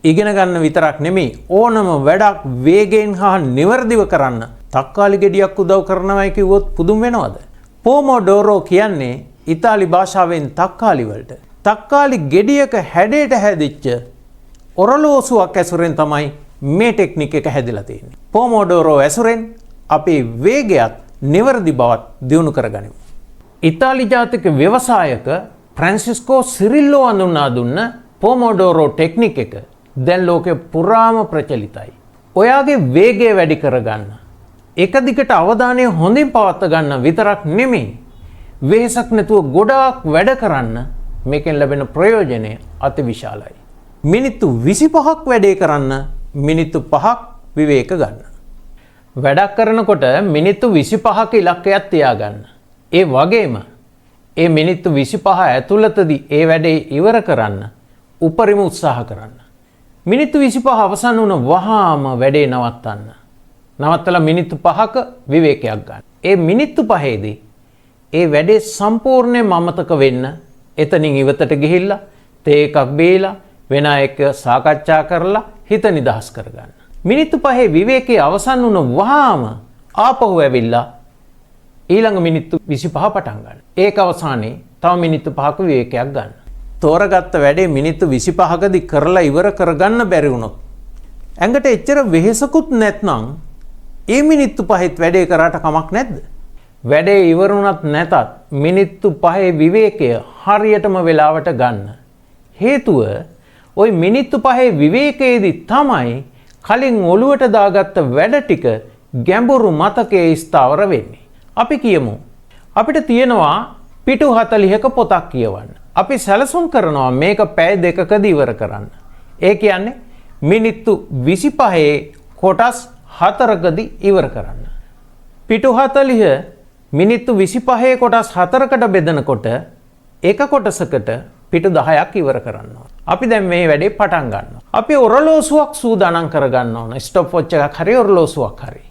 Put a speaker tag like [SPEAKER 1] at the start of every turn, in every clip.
[SPEAKER 1] ඉගෙන ගන්න විතරක් නෙමෙයි ඕනම වැඩක් වේගයෙන් හා නිවර්දිව කරන්න තක්කාලි ගෙඩියක් උදව් කරනවායි කිව්වොත් පුදුම වෙනවද? පොමොඩෝරෝ කියන්නේ ඉතාලි භාෂාවෙන් තක්කාලි වලට. තක්කාලි ගෙඩියක හැඩයට හැදිච්ච ඔරලෝසුවක් ඇසුරෙන් තමයි මේ ටෙක්නික් එක හැදිලා තියෙන්නේ. පොමොඩෝරෝ ඇසුරෙන් අපේ වේගයත් නිවර්දි බවත් දියුණු කරගනිමු. ඉතාලි ජාතික ව්‍යවසායක ෆ්‍රැන්සිස්කෝ සිරිල්ලෝ හඳුන්වා දුන්න පොමොඩෝරෝ ටෙක්නික් එක දැන් ලෝකෙ පුරාම ප්‍රචලිතයි. ඔයාගේ වේගය වැඩි කරගන්න, එක දිගට අවධානය හොඳින් පවත්වා ගන්න විතරක් නෙමෙයි, වෙහසක් නැතුව ගොඩාක් වැඩ කරන්න මේකෙන් ලැබෙන ප්‍රයෝජනය අතිවිශාලයි. මිනිත්තු 25ක් වැඩේ කරන්න මිනිත්තු 5ක් විවේක ගන්න. වැඩක් කරනකොට මිනිත්තු 25ක ඉලක්කයක් තියාගන්න. ඒ වගේම ඒ මිනිත්තු 25 ඇතුළතදී ඒ වැඩේ ඉවර කරන්න උපරිම උත්සාහ කරන්න. මිනිත්තු 25 අවසන් වුණ වහාම වැඩේ නවත්තන්න. නවත්තලා මිනිත්තු 5ක විවේකයක් ගන්න. ඒ මිනිත්තු 5ේදී ඒ වැඩේ සම්පූර්ණයෙන්ම අමතක වෙන්න එතනින් ඉවතට ගිහිල්ලා තේ එකක් බීලා වෙන එක සාකච්ඡා කරලා හිත නිදහස් කරගන්න. මිනිත්තු 5 විවේකයේ අවසන් වුණ වහාම ආපහු ඇවිල්ලා ඊළඟ මිනිත්තු 25 පටන් ගන්න. ඒක අවසානයේ තව මිනිත්තු 5ක විවේකයක් ගන්න. තෝරගත්ත වැඩේ මිනිත්තු 25කදී කරලා ඉවර කරගන්න බැරි වුණොත් ඇඟට එච්චර වෙහෙසකුත් නැත්නම් ඒ මිනිත්තු 5ත් වැඩේ කරාට කමක් නැද්ද? වැඩේ ඉවර වුණත් නැතත් මිනිත්තු 5 විවේකය හරියටම වෙලාවට ගන්න. හේතුව ওই මිනිත්තු 5 විවේකයේදී තමයි කලින් ඔළුවට දාගත්ත වැඩ ටික ගැඹුරු මතකයේ ස්ථාවර වෙන්නේ. අපි කියමු අපිට තියෙනවා පිටු 40ක පොතක් කියවන්න. අපි සැලසුම් කරනවා මේක පැය දෙකකදී ඉවර කරන්න. ඒ කියන්නේ මිනිත්තු 25 කොටස් 4කදී ඉවර කරන්න. පිටු 40 මිනිත්තු 25 කොටස් 4කට බෙදනකොට එක කොටසකට පිටු 10ක් ඉවර කරනවා. අපි දැන් මේ වැඩේ පටන් ගන්නවා. අපි ඔරලෝසුවක් සූදානම් කරගන්න ඕන. ස්ටොප් වොච් එකක් හරි ඔරලෝසුවක් හරි.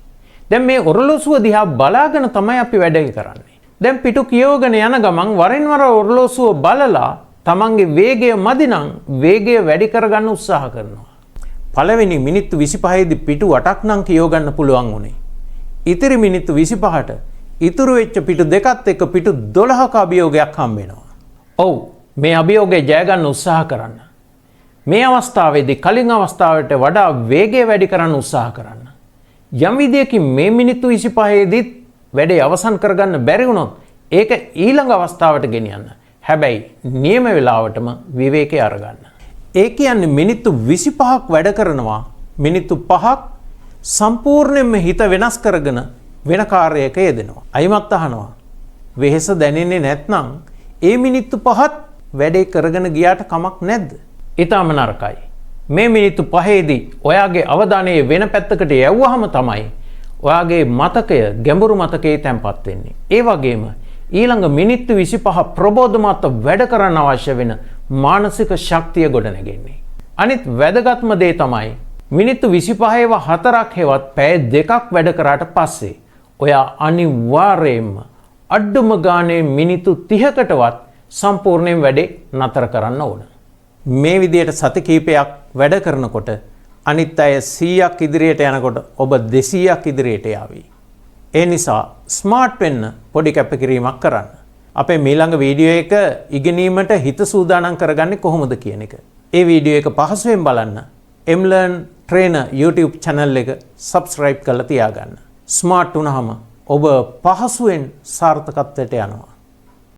[SPEAKER 1] දැන් මේ ඔරලෝසුව දිහා බලාගෙන තමයි අපි වැඩේ කරන්නේ. දැන් පිටු කියවගෙන යන ගමන් වරින් වර ඔරලෝසුව බලලා තමන්ගේ වේගය මදි නම් වේගය වැඩි කරගන්න උත්සාහ කරනවා. පළවෙනි මිනිත්තු 25 දී පිටු 8ක් නම් කියව ගන්න පුළුවන් උනේ. ඉතිරි මිනිත්තු 25ට ඉතුරු වෙච්ච පිටු දෙකත් එක්ක පිටු 12ක අභියෝගයක් හම්බ වෙනවා. ඔව් මේ අභියෝගය ජය ගන්න උත්සාහ කරන්න. මේ අවස්ථාවේදී කලින් අවස්ථාවට වඩා වේගය වැඩි කරන්න උත්සාහ කරන්න. යම් විදියකින් මේ මිනිත්තු 25 දීත් වැඩේ අවසන් කරගන්න බැරි වුණොත් ඒක ඊළඟ අවස්ථාවට ගෙනියන්න. හැබැයි නියම වෙලාවටම විවේකී අරගන්න. ඒ කියන්නේ මිනිත්තු 25ක් වැඩ කරනවා මිනිත්තු 5ක් සම්පූර්ණයෙන්ම හිත වෙනස් කරගෙන වෙන කාර්යයක යෙදෙනවා. අයිමත් අහනවා. වෙහෙස දැනෙන්නේ නැත්නම් ඒ මිනිත්තු 5ත් වැඩේ කරගෙන ගියාට කමක් නැද්ද? ඊටම නරකයි. මේ මිනිත්තු 5ේදී ඔයාගේ අවධානය වෙන පැත්තකට යවුවාම තමයි ඔයාගේ මතකය ගැඹුරු මතකයේ තැම්පත් වෙන්නේ. ඒ වගේම ඊළඟ මිනිත්තු 25 ප්‍රබෝධමත් වැඩ කරන්න අවශ්‍ය වෙන මානසික ශක්තිය ගොඩනැගෙන්නේ. අනිත් වැදගත්ම දේ තමයි මිනිත්තු 25ව 4ක් හෙවත් පැය 2ක් වැඩ කරාට පස්සේ ඔයා අනිවාර්යයෙන්ම අඩුම ගානේ මිනිත්තු 30කටවත් සම්පූර්ණයෙන් වැඩේ නතර කරන්න ඕන. මේ විදියට සති කීපයක් වැඩ කරනකොට අනිත් අය 100ක් ඉදිරියට යනකොට ඔබ 200ක් ඉදිරියට යාවි. ඒ නිසා ස්මාර්ට් වෙන්න පොඩි කැපකිරීමක් කරන්න. අපේ ඊළඟ වීඩියෝ එක ඉගෙනීමට හිත සූදානම් කරගන්නේ කොහොමද කියන එක. ඒ වීඩියෝ එක පහසුවෙන් බලන්න mlearn trainer YouTube channel එක subscribe කරලා තියාගන්න. ස්මාර්ට් වුණාම ඔබ පහසුවෙන් සාර්ථකත්වයට යනවා.